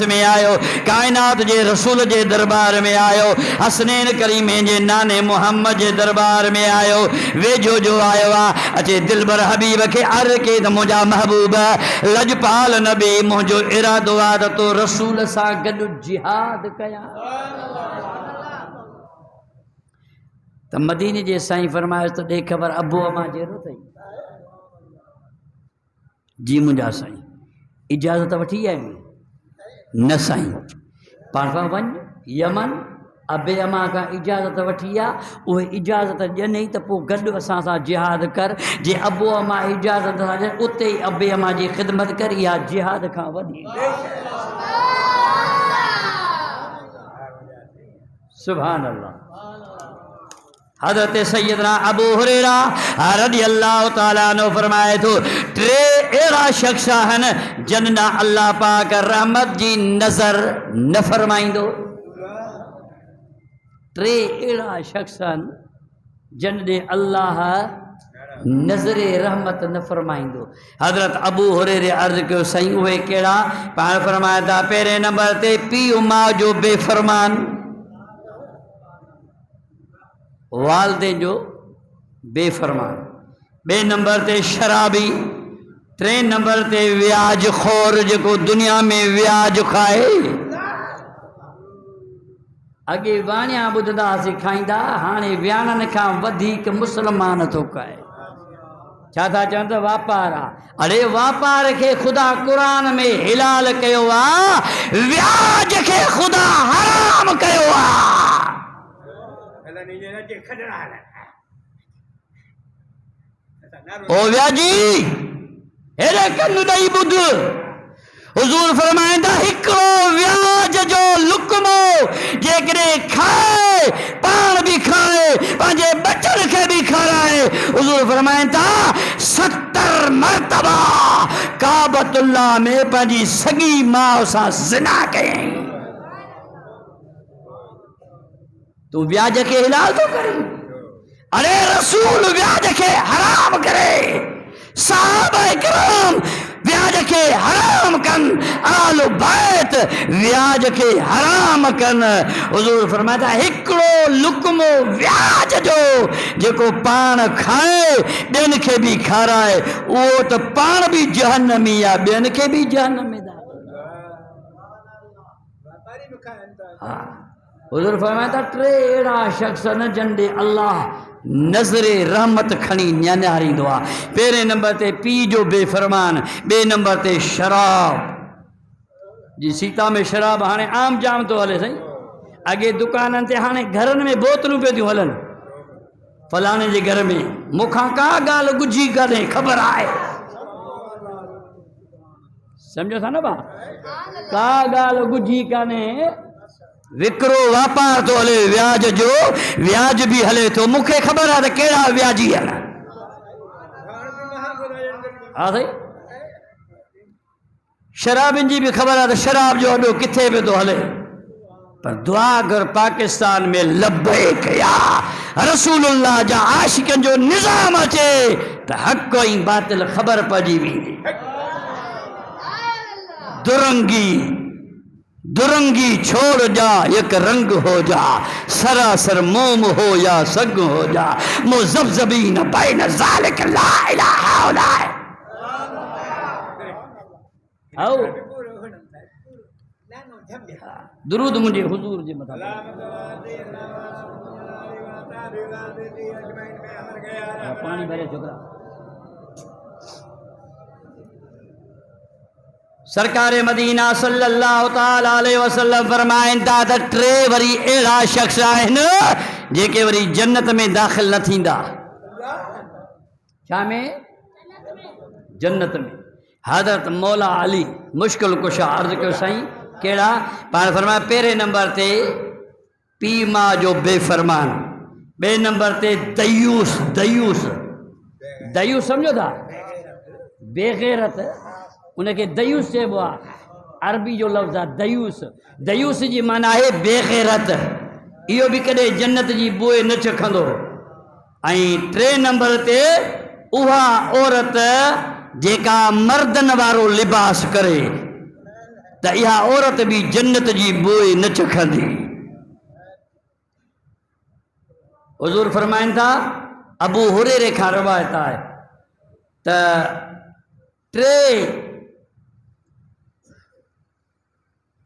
में आयो, कायनात जे रसूल जे दरबार में आयो, हसनैन करीमे जे नाने मोहम्मद जे दरबार में आयो, वेझो जो आयो आ अचे दिलबर हबीब के अर्ज़ के त मुंहिंजा महबूब लजपाल नबी मुंहिंजो इरादो आ त तो रसूल सां गॾु जिहाद कयां। त मदीने जे साईं फरमायो त ॾे ख़बर अबू अमा जहिड़ो अथई? जी मुंहिंजा साईं इजाज़त वठी आई न साईं, पाण वञ यमन अबे अमा खां इजाज़त वठी आ, उहे इजाज़त ॾियनि त पोइ गॾु असां सां जिहाद कर। जे अबू अमा इजाज़त था ॾियनि उते ई अबे अमा जी ख़िदमत कर, इहा जिहाद खां वॾी। सुभान अल्लाह। हज़रत सैयदना अबू हुरैरा रज़ी अल्लाह ताला अन्हु फरमाए थो टे अहिड़ा शख्स आहिनि जिन ॾांहुं अल्लाह पाक रहमत जी नज़र न फरमाईंदो। टे अहिड़ा शख्स आहिनि जिन ॾे अल्लाह नज़रे रहमत न फरमाईंदो। हज़रत अबू हुरैरे अर्ज़ कयो साईं उहे कहिड़ा? पाण फरमाए था पहिरें नंबर ते पीउ माउ जो बेफ़रमान, वालदेन जो बेफ़रमान, बे नंबर ते शराबी, टे नंबर ते व्याज खोर जेको दुनिया में व्याज खाए। अॻे वाणिया ॿुधंदा हुआसीं खाईंदा, हाणे वियाणनि खां वधीक मुस्लमान थो खाए। छा था चवनि त वापार आहे। अरे वापार खे ख़ुदा क़ुरान में हिलाल कयो आहे, व्याज खे ख़ुदा हराम कयो आहे। ओ व्याजी हेरे कन ॾेई ॿुध, हुज़ूर फरमाईंदा हिकिड़ो व्याज जो लुकमो जेकॾहिं खाए पाण बि खाए पंहिंजे बचन खे बि खाराए, हुज़ूर फरमाइनि था 70 मरतबा काबतुल्लाह में पंहिंजी सॻी माउ सां ज़िना कयईं। तू व्याज खे हिलाल थो करे? अरे रसूल व्याज खे हराम करे, साहबा किराम व्याज के हराम कन, आल बैत व्याज के हराम कन। हुजूर फरमाता हिकिड़ो लुकमो व्याज जो जेको पाण खाए ॿियनि खे बि खाराए उहो त पाण बि जहन्नमी आहे, ॿियनि खे बि जहन्नम में दाख़िल। हुजूर फरमाता टे अहिड़ा शख्स न जिन ॾे अल्लाह नज़रे रहमत खणी न्यारींदो आहे। पहिरें नंबर ते पीउ जो बेफ़रमान, ॿिए नंबर ते शराब जी सीता में शराब हाणे आम जाम थो हले साईं। अॻे दुकाननि ते, हाणे घरनि में बोतलूं पियो थियूं हलनि। फलाणे जे घर में मूंखां का ॻाल्हि गुझी कान्हे, ख़बर आहे, सम्झो था न भाउ, का ॻाल्हि गुझी कान्हे। विकिरो वापार थो हले व्याज जो, व्याज बि हले थो। मूंखे ख़बर आहे त कहिड़ा व्याजी आहिनि। हा साईं, शराबिन जी भी खबर है तो शराब जो अॾो किथे पे तो हले। पर दुआ कर पाकिस्तान में लब्बैक या रसूलुल्लाह जा आशिकन जो निज़ाम अचे तो हक़ ई बातिल खबर पजी वेंदी। दुरंगी दुरंगी छोड़ जा, एक रंग हो जा, सरासर मोम हो या सग हो जा, मुज़ब्ज़बीन बैन ज़ालिक ला इलाहा इल्ला आओ दुरूद मुझे हुजूर जे मथा पानी भरे छोकरा। सरकार मदीना सल्लल्लाहु ताला अलैहि वसल्लम फरमाइन था त टे वरी अहिड़ा शख्स आहिनि जेके वरी जन्नत में दाख़िल न थींदा। छा में? जन्नत में। हज़रत मौला अली मुश्किल कुशा अर्ज़ कयो साईं कहिड़ा? पाण फरमाया पहिरें नंबर ते पीउ माउ जो बेफ़रमान, ॿिए नंबर ते दयूस, दयूस दयूस सम्झो था? बेग़ैरत, उनखे दयूस चइबो आहे, अरबी जो लफ़्ज़ आहे दयूस। दयूस जी माना आहे बेग़ैरत। इहो बि कॾहिं जन्नत जी बोए न चखंदो। ऐं टे नंबर ते उहा औरत जेका मर्दन वारो लिबास करे, त इहा औरत भी जन्नत जी बोए न चखंदी। हुजूर फरमाइनि था, अबू हुरैरे खां रवायत आहे त टे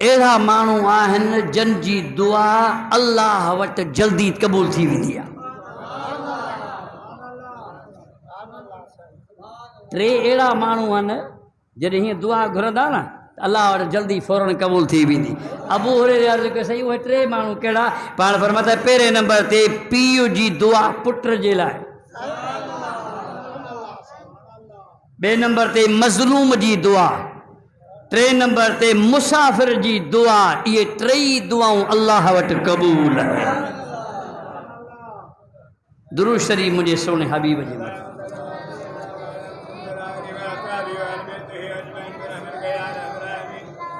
अहिड़ा माण्हू आहिनि जिन जी दुआ अल्लाह वटि जल्दी क़बूल थी वेंदी आहे। टे अहिड़ा माण्हू आहिनि जॾहिं हीअं दुआ घुरंदा न अल्लाह वटि जल्दी फौरन क़बूल थी वेंदी। अबू हुरैरे अर्ज़ु कयो सही, उहे टे माण्हू कहिड़ा? पाण फरमाता पहिरें नंबर ते पीउ जी दुआ पुट जे लाइ, ॿिए नंबर ते मज़लूम जी दुआ, टे नंबर ते मुसाफ़िर जी दुआ। इहे टई दुआऊं अल्लाह वटि क़बूल आहे। दुरूद शरीफ़ मुंहिंजे सोने हबीब जे मथां।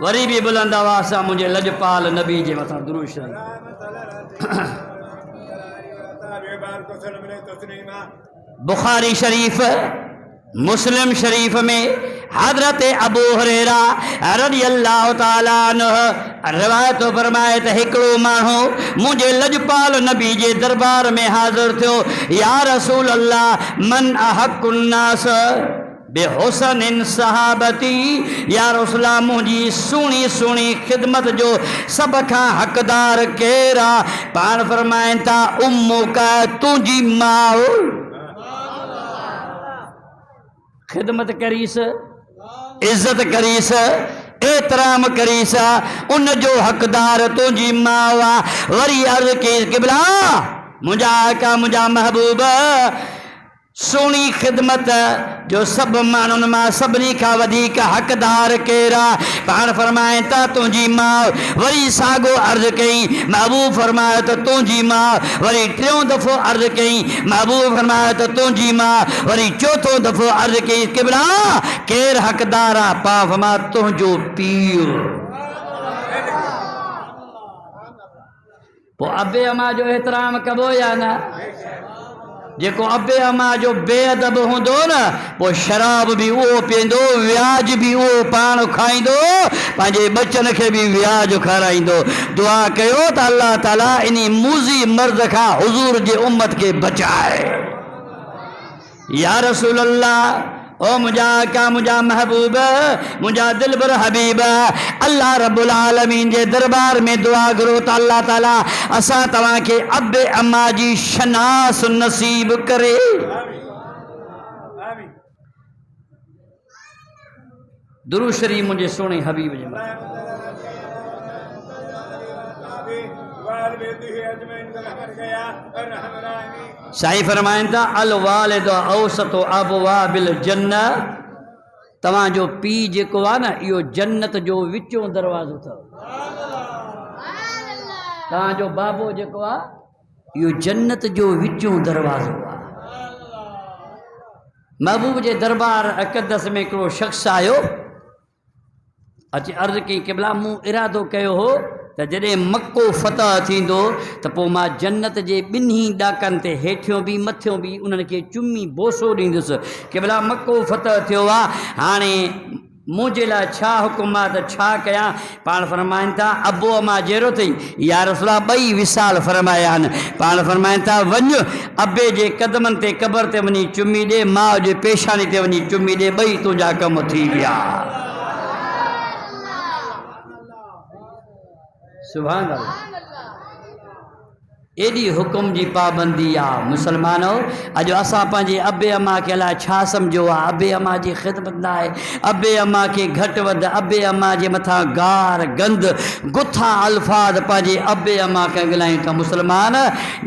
वरी भी बुलंद आवाज़ सां मुंहिंजे लजपाल नबी जे मथां दुरूद शरीफ़। बुखारी शरीफ़ मुस्लिम शरीफ में हजरत अबू हुरैरा रज़ियल्लाहु ताला अन्हु रिवायत फरमाए त हिकिड़ो माण्हू मुंहिंजे लजपाल नबी जे दरबार में हाज़िर थियो। या रसूल अल्लाह मन अहक़ुन नास बेहुसन सहाबती, या रसूल अल्लाह मुंहिंजी सुहिणी सुहिणी ख़िदमत जो सभ खां हक़दार केरु आहे? पाण फरमाइनि था उम्मुका, तुंहिंजी माउ। ख़िदमत करीस, इज़्ज़त करीस, एतराम करीस, उन जो हक़दार तुंहिंजी माउ आहे। वरी अर्ज़ कई क़िबला मुंहिंजा आका मुंहिंजा महबूब सुहिणी ख़िदमत जो सभु माण्हुनि मां सभिनी खां वधीक हक़दार केरु आहे? पाण फरमाइनि था तुंहिंजी माउ। वरी साॻियो अर्ज़ु कई, महबूब फरमायो त तुंहिंजी माउ। वरी टियों दफ़ो अर्ज़ु कई, महबूब फरमायो त तुंहिंजी माउ। वरी चोथों दफ़ो अर्ज़ु कई, क़िबला केरु हक़दार आहे? पाण फरमायो तुंहिंजो पीउ। पोइ अबे अमा जो एतराम कबो या न? जेको अबे अमा जो बेअदब हूंदो न, पोइ शराब भी उहो पीअंदो, व्याज भी उहो पाण खाईंदो, पंहिंजे बचन खे भी व्याज खाराईंदो। दुआ कयो त अल्लाह ताला इन मूज़ी मर्द खां हुजूर जे उम्मत खे बचाए। या रसूल अल्लाह, ओ मुंहिंजा आका मुंहिंजा महबूब मुंहिंजा दिलबर हबीब, अल्लाह रब्बुल आलमीन जे दरबार में दुआ करो त अल्लाह ताला असां तव्हांखे अबे अम्मा जी शनास नसीब करे। दुरूद शरीफ़ मुंहिंजे सोने हबीब जे मथां। साईं फरमाइनि था अल वालिद औसतो अबवाबिल जन्नह, तव्हांजो पीउ जेको आहे न इहो जन्नत जो विचों दरवाज़ो अथव। तव्हांजो बाबो जेको आहे इहो जन्नत जो विचों दरवाज़ो आहे। महबूब जे दरबार अक़दस में हिकिड़ो शख़्स आयो, अची अर्ज़ु कई क़िबला मूं इरादो कयो हो त जॾहिं मको फतह थींदो त पोइ मां जन्नत जे ॿिन्ही ॾाकनि ते हेठियों बि मथियों बि उन्हनि खे चुमी बोसो ॾींदुसि। क़िबला मको फतह थियो आहे, हाणे मुंहिंजे लाइ छा हुकुम आहे त छा कयां? पाण फरमाइनि था अबो अमा जहिड़ो अथई? या रसूल ॿई विसाल फरमाया आहिनि। पाण फरमाइनि था वञु अबे जे कदमनि ते क़बर ते वञी चुमी ॾे, माउ जे पेशानी ते वञी चुमी ॾे, ॿई तुंहिंजा कम थी विया। सुभान अल्लाह। एॾी हुकुम जी पाबंदी आहे मुसलमानो। अॼु असां पंहिंजे अबे अमा खे अलाए छा सम्झो आहे, अबे अमा जी ख़िदमत न आहे, अबे अमा खे घटि वधि, अबे अमा जे मथां गार गंद गुथा अल्फाज पंहिंजे अबे अमा खे ॻाल्हायूं था। मुसलमान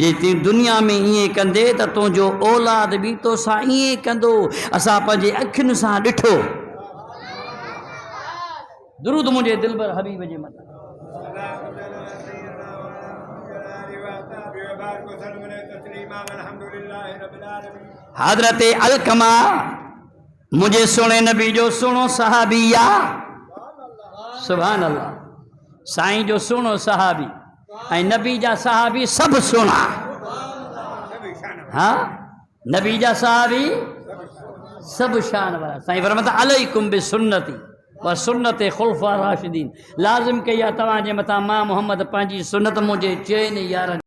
जे तूं दुनिया में ईअं कंदे त तुंहिंजो औलाद बि तोसां ईअं कंदो। असां पंहिंजे अखियुनि सां ॾिठो। दुरूद मुंहिंजे दिलबर हबीब जे मथां। हज़रत अलकमा मुझे सुने नबी जो सुनो सहाबिया। सुभान अल्लाह। साईं जो सुनो सहाबी ऐं नबी जा सहाबी सब सुना। हाँ नबी जा सहाबी सब शान वाला। साईं फरमाता अलैकुम बिसुन्नती व सुन्नत खुलफा राशिदीन लाज़िम कई आहे तव्हांजे मथां मां मोहम्मद पंहिंजी सुन्नत मुंहिंजे चइनि यारनि